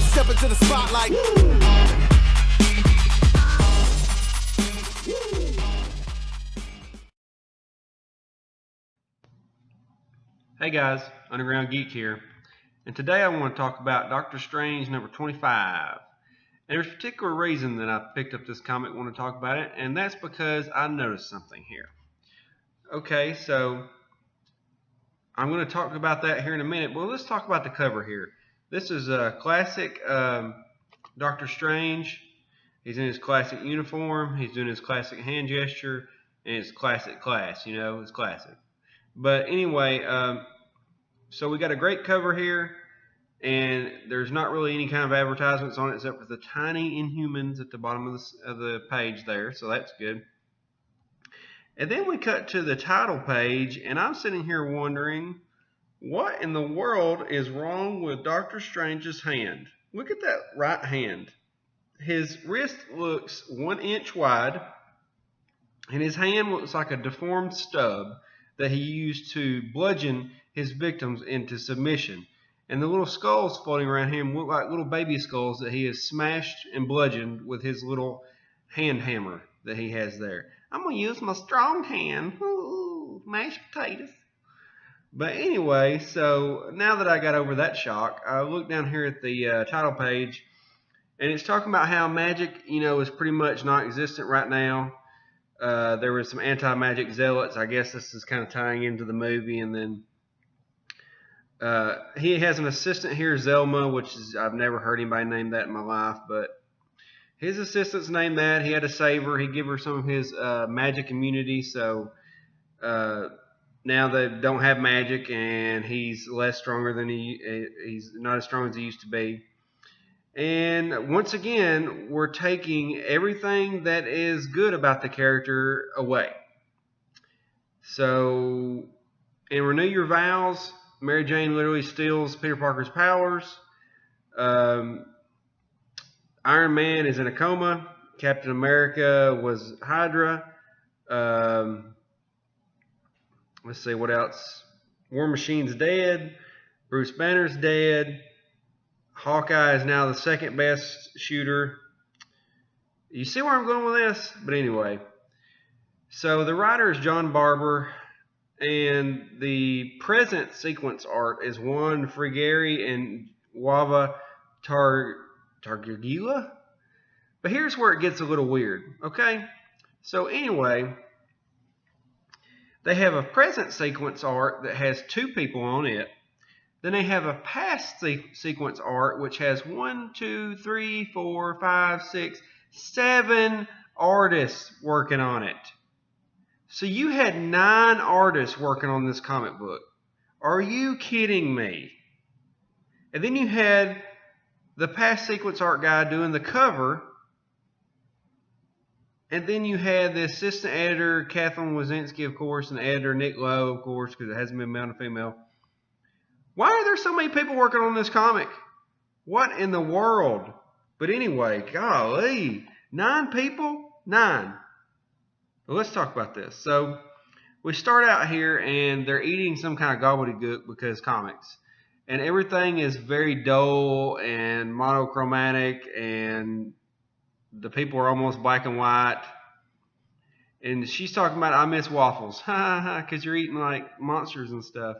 Step into the spotlight. Hey guys, Underground Geek here, and today I want to talk about Doctor Strange number 25. And there's a particular reason that I picked up this comic and want to talk about it, and that's because I noticed something here. Okay, so I'm going to talk about that here in a minute. Well, let's talk about the cover here. This is a classic Doctor Strange. He's in his classic uniform. He's doing his classic hand gesture, and it's classic class. You know, it's classic. But anyway, so we got a great cover here, and there's not really any kind of advertisements on it except for the tiny Inhumans at the bottom of the page there, so that's good. And then we cut to the title page, and I'm sitting here wondering, what in the world is wrong with Doctor Strange's hand? Look at that right hand. His wrist looks 1 inch wide, and his hand looks like a deformed stub that he used to bludgeon his victims into submission. And the little skulls floating around him look like little baby skulls that he has smashed and bludgeoned with his little hand hammer that he has there. I'm going to use my strong hand. Ooh, mashed potatoes. But anyway, so now that I got over that shock, I look down here at the title page, and it's talking about how magic, is pretty much non-existent right now. There were some anti-magic zealots. I guess this is kind of tying into the movie. And then he has an assistant here, Zelma, which is, I've never heard anybody name that in my life, but his assistant's named that. He had to save her. He gave her some of his magic immunity, so now they don't have magic, and he's less stronger than he's not as strong as he used to be. And once again, we're taking everything that is good about the character away. So, in Renew Your Vows, Mary Jane literally steals Peter Parker's powers. Iron Man is in a coma. Captain America was Hydra. Let's see, what else? War Machine's dead. Bruce Banner's dead. Hawkeye is now the second best shooter. You see where I'm going with this? But anyway, so the writer is John Barber, and the present sequence art is Juan Frigeri and Wava Targila. But here's where it gets a little weird, okay? So anyway, they have a present sequence art that has 2 people on it. Then they have a past sequence art which has 1, 2, 3, 4, 5, 6, 7 artists working on it. So you had 9 artists working on this comic book. Are you kidding me? And then you had the past sequence art guy doing the cover. And then you had the assistant editor, Kathleen Wazinski, of course, and the editor, Nick Lowe, of course, because it hasn't been male and female. Why are there so many people working on this comic? What in the world? But anyway, golly, 9 people? 9. Well, let's talk about this. So we start out here, and they're eating some kind of gobbledygook because comics. And everything is very dull and monochromatic, and the people are almost black and white. And she's talking about, I miss waffles. Ha ha ha, because you're eating like monsters and stuff.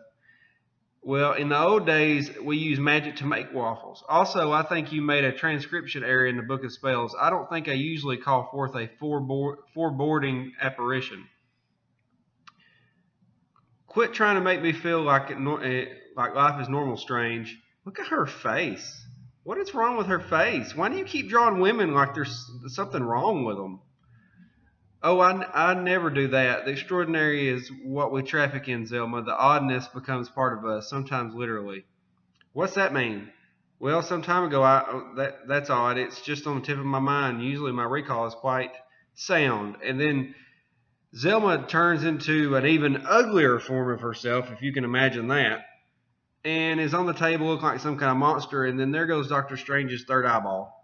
Well, in the old days, we used magic to make waffles. Also, I think you made a transcription error in the Book of Spells. I don't think I usually call forth a foreboding apparition. Quit trying to make me feel like life is normal, Strange. Look at her face. What is wrong with her face? Why do you keep drawing women like there's something wrong with them? Oh, I never do that. The extraordinary is what we traffic in, Zelma. The oddness becomes part of us, sometimes literally. What's that mean? Well, some time ago, that's odd. It's just on the tip of my mind. Usually my recall is quite sound. And then Zelma turns into an even uglier form of herself, if you can imagine that, and is on the table looking like some kind of monster. And then there goes Doctor Strange's third eyeball.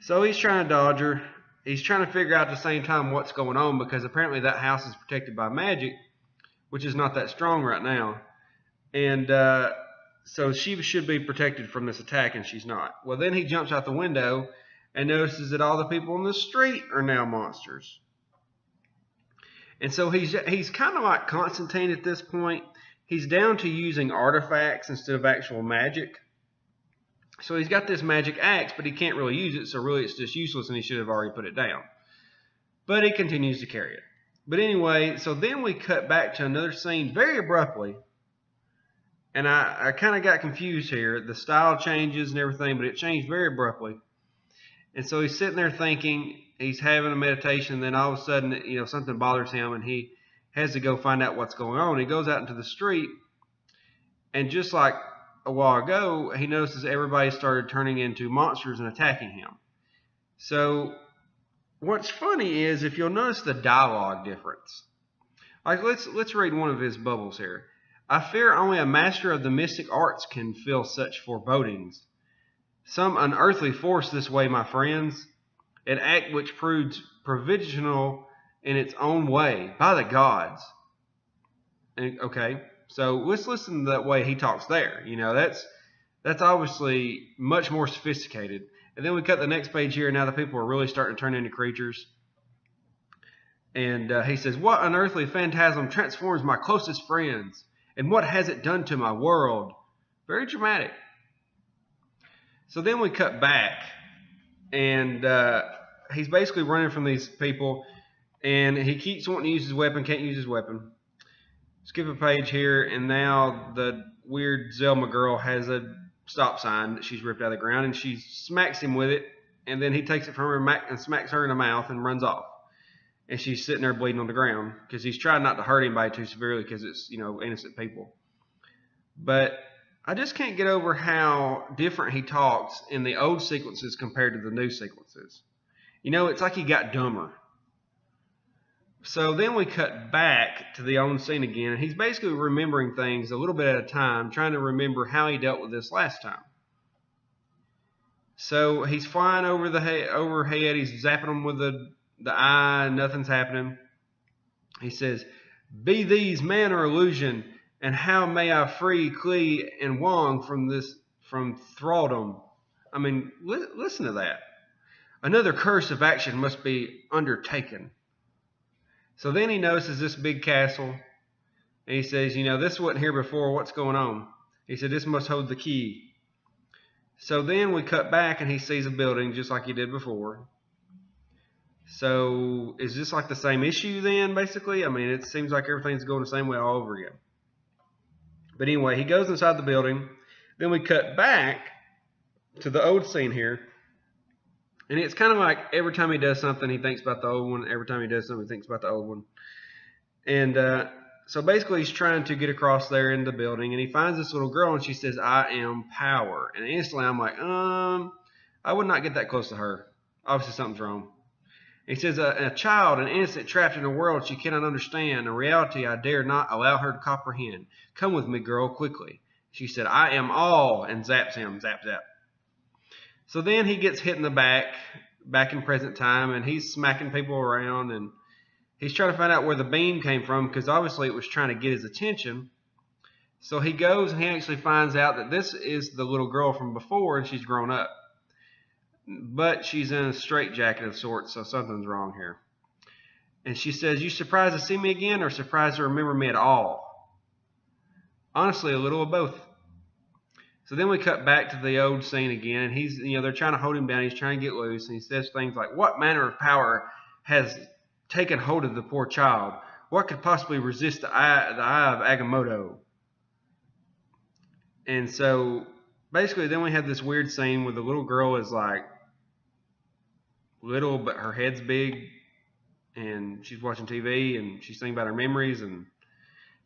So he's trying to dodge her. he's trying to figure out at the same time what's going on, because apparently that house is protected by magic, which is not that strong right now. And so she should be protected from this attack, and she's not. Well, then he jumps out the window and notices that all the people on the street are now monsters. And so he's kind of like Constantine at this point. He's down to using artifacts instead of actual magic. So he's got this magic axe, but he can't really use it, so really it's just useless, and he should have already put it down. But he continues to carry it. But anyway, so then we cut back to another scene very abruptly. And I kind of got confused here. The style changes and everything, but it changed very abruptly. And so he's sitting there thinking, he's having a meditation, and then all of a sudden, something bothers him, and he has to go find out what's going on. He goes out into the street, and just like a while ago, he notices everybody started turning into monsters and attacking him. So what's funny is, if you'll notice the dialogue difference. Like, let's read one of his bubbles here. I fear only a master of the mystic arts can feel such forebodings. Some unearthly force this way, my friends. An act which proves provisional in its own way, by the gods. And, okay, so let's listen to that way he talks there. That's obviously much more sophisticated. And then we cut the next page here, and now the people are really starting to turn into creatures. And he says, what unearthly phantasm transforms my closest friends? And what has it done to my world? Very dramatic. So then we cut back, and he's basically running from these people, and he keeps wanting to use his weapon, can't use his weapon. Skip a page here, and now the weird Zelma girl has a stop sign that she's ripped out of the ground, and she smacks him with it, and then he takes it from her and smacks her in the mouth and runs off. And she's sitting there bleeding on the ground, because he's trying not to hurt anybody too severely, because it's, innocent people. But I just can't get over how different he talks in the old sequences compared to the new sequences. It's like he got dumber. So then we cut back to the old scene again, and he's basically remembering things a little bit at a time, trying to remember how he dealt with this last time. So he's flying overhead, he's zapping them with the eye, nothing's happening. He says, be these man or illusion, and how may I free Klee and Wong from thraldom? I mean, listen to that. Another curse of action must be undertaken. So then he notices this big castle, and he says, this wasn't here before, what's going on? He said, this must hold the key. So then we cut back, and he sees a building just like he did before. So is this like the same issue then, basically? I mean, it seems like everything's going the same way all over again. But anyway, he goes inside the building. Then we cut back to the old scene here. And it's kind of like every time he does something, he thinks about the old one. Every time he does something, he thinks about the old one. And so basically he's trying to get across there in the building. And he finds this little girl, and she says, I am power. And instantly I'm like, I would not get that close to her. Obviously something's wrong. He says, a child, an innocent, trapped in a world she cannot understand, a reality I dare not allow her to comprehend. Come with me, girl, quickly. She said, I am all, and zaps him, zap, zap. So then he gets hit in the back in present time, and he's smacking people around, and he's trying to find out where the beam came from, because obviously it was trying to get his attention. So he goes, and he actually finds out that this is the little girl from before, and she's grown up. But she's in a straitjacket of sorts, so something's wrong here. And she says, you surprised to see me again, or surprised to remember me at all? Honestly, a little of both. So then we cut back to the old scene again, and he's, they're trying to hold him down. He's trying to get loose, and he says things like, what manner of power has taken hold of the poor child? What could possibly resist the eye of Agamotto? And so basically then we have this weird scene where the little girl is like little, but her head's big, and she's watching TV, and she's thinking about her memories. And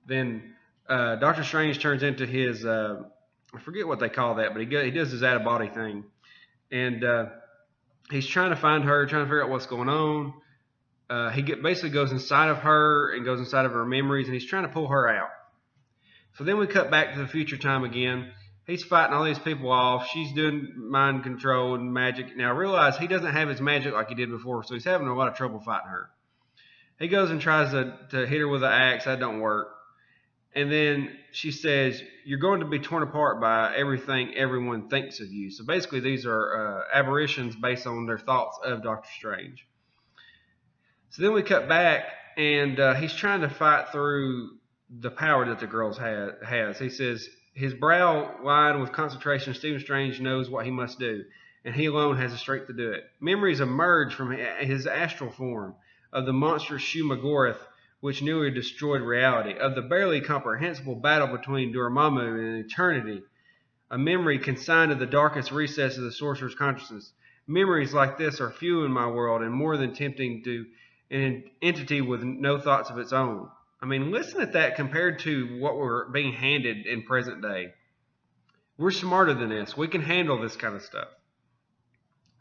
then Doctor Strange turns into his, I forget what they call that, but he does his out-of-body thing. And he's trying to find her, trying to figure out what's going on. He basically goes inside of her and goes inside of her memories, and he's trying to pull her out. So then we cut back to the future time again. he's fighting all these people off. She's doing mind control and magic. Now, realize he doesn't have his magic like he did before, so he's having a lot of trouble fighting her. He goes and tries to hit her with an axe. That don't work. And then she says, you're going to be torn apart by everything everyone thinks of you. So basically, these are aberrations based on their thoughts of Doctor Strange. So then we cut back, and he's trying to fight through the power that the girl has. He says, his brow lined with concentration, Stephen Strange knows what he must do, and he alone has the strength to do it. Memories emerge from his astral form of the monstrous Shumagorath, which nearly destroyed reality, of the barely comprehensible battle between Dormammu and eternity, a memory consigned to the darkest recess of the sorcerer's consciousness. Memories like this are few in my world and more than tempting to an entity with no thoughts of its own. I mean, listen at that compared to what we're being handed in present day. We're smarter than this. We can handle this kind of stuff.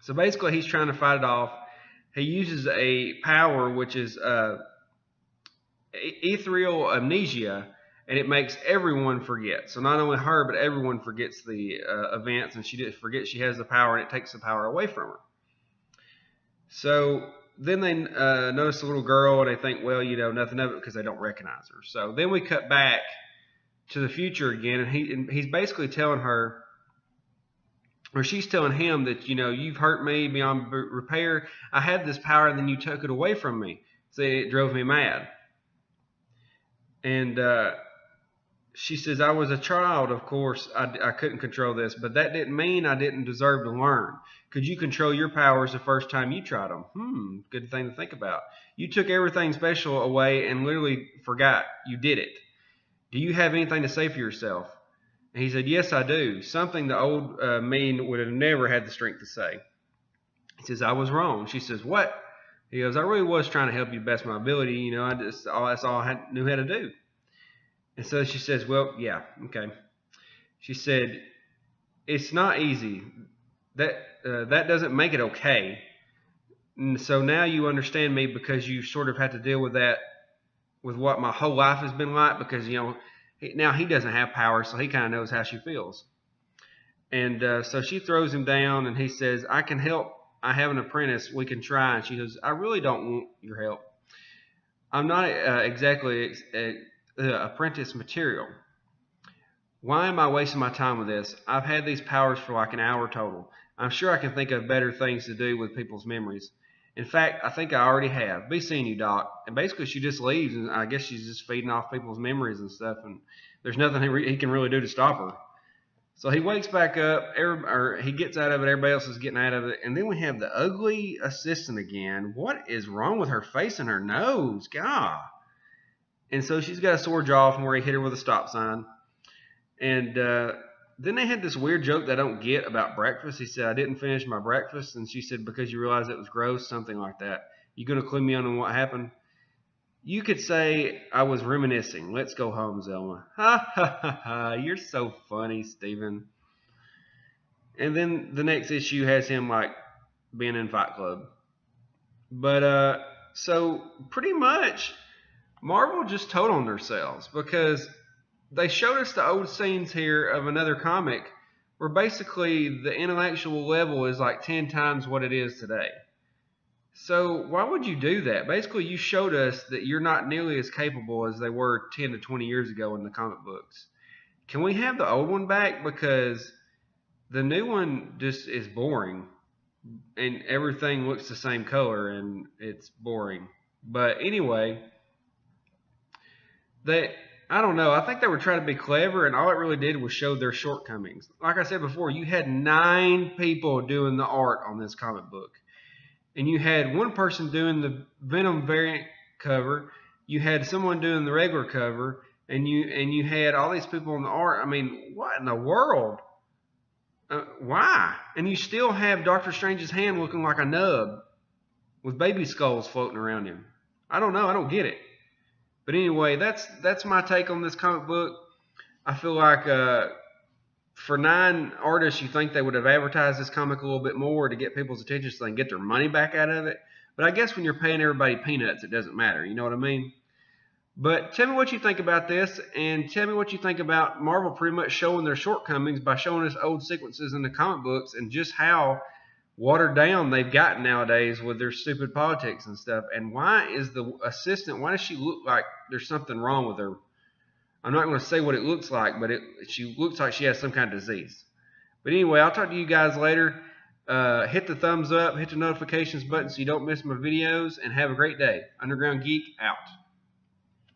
So basically, he's trying to fight it off. He uses a power which is ethereal amnesia, and it makes everyone forget. So not only her, but everyone forgets the events, and she just forgets she has the power, and it takes the power away from her. So then they notice the little girl, and they think, well, you know, nothing of it because they don't recognize her. So then we cut back to the future again, and he's basically telling her, or she's telling him that, you know, you've hurt me beyond repair. I had this power, and then you took it away from me. So it drove me mad. And she says, I was a child, of course. I couldn't control this, but that didn't mean I didn't deserve to learn. Could you control your powers the first time you tried them? Good thing to think about. You took everything special away and literally forgot you did it. Do you have anything to say for yourself? And he said, yes, I do. Something the old me would have never had the strength to say. He says, I was wrong. She says, what? He goes, I really was trying to help you best my ability. You know, that's all I knew how to do. And so she says, well, yeah, okay. She said, it's not easy. That doesn't make it okay. And so now you understand me because you sort of had to deal with that, with what my whole life has been like, because, you know, now he doesn't have power, so he kind of knows how she feels. And so she throws him down, and he says, I can help. I have an apprentice. We can try. And she goes, I really don't want your help. I'm not exactly apprentice material. Why am I wasting my time with this? I've had these powers for like an hour total. I'm sure I can think of better things to do with people's memories. In fact, I think I already have. Be seeing you, Doc. And basically she just leaves, and I guess she's just feeding off people's memories and stuff, and there's nothing he can really do to stop her. So he wakes back up, or he gets out of it, everybody else is getting out of it, and then we have the ugly assistant again. What is wrong with her face and her nose? God. And so she's got a sore jaw from where he hit her with a stop sign. And then they had this weird joke that I don't get about breakfast. He said, I didn't finish my breakfast. And she said, because you realized it was gross, something like that. You going to clue me in on what happened? You could say I was reminiscing. Let's go home, Zelma. Ha, ha, ha, ha. You're so funny, Steven. And then the next issue has him, like, being in Fight Club. But, so, pretty much, Marvel just told on themselves, because they showed us the old scenes here of another comic where basically the intellectual level is like 10 times what it is today. So why would you do that? Basically, you showed us that you're not nearly as capable as they were 10 to 20 years ago in the comic books. Can we have the old one back? Because the new one just is boring, and everything looks the same color, and it's boring. But anyway, I don't know. I think they were trying to be clever, and all it really did was show their shortcomings. Like I said before, you had 9 people doing the art on this comic book. And you had one person doing the Venom variant cover. You had someone doing the regular cover. And you had all these people in the art. I mean, what in the world? Why? And you still have Doctor Strange's hand looking like a nub with baby skulls floating around him. I don't know. I don't get it. But anyway, that's my take on this comic book. I feel like for 9 artists, you think they would have advertised this comic a little bit more to get people's attention so they can get their money back out of it. But I guess when you're paying everybody peanuts, it doesn't matter. You know what I mean? But tell me what you think about this, and tell me what you think about Marvel pretty much showing their shortcomings by showing us old sequences in the comic books and just how watered down they've gotten nowadays with their stupid politics and stuff. And why is the assistant, why does she look like there's something wrong with her? I'm not going to say what it looks like, but she looks like she has some kind of disease. But anyway, I'll talk to you guys later. Hit the thumbs up, hit the notifications button so you don't miss my videos, and have a great day. Underground Geek out.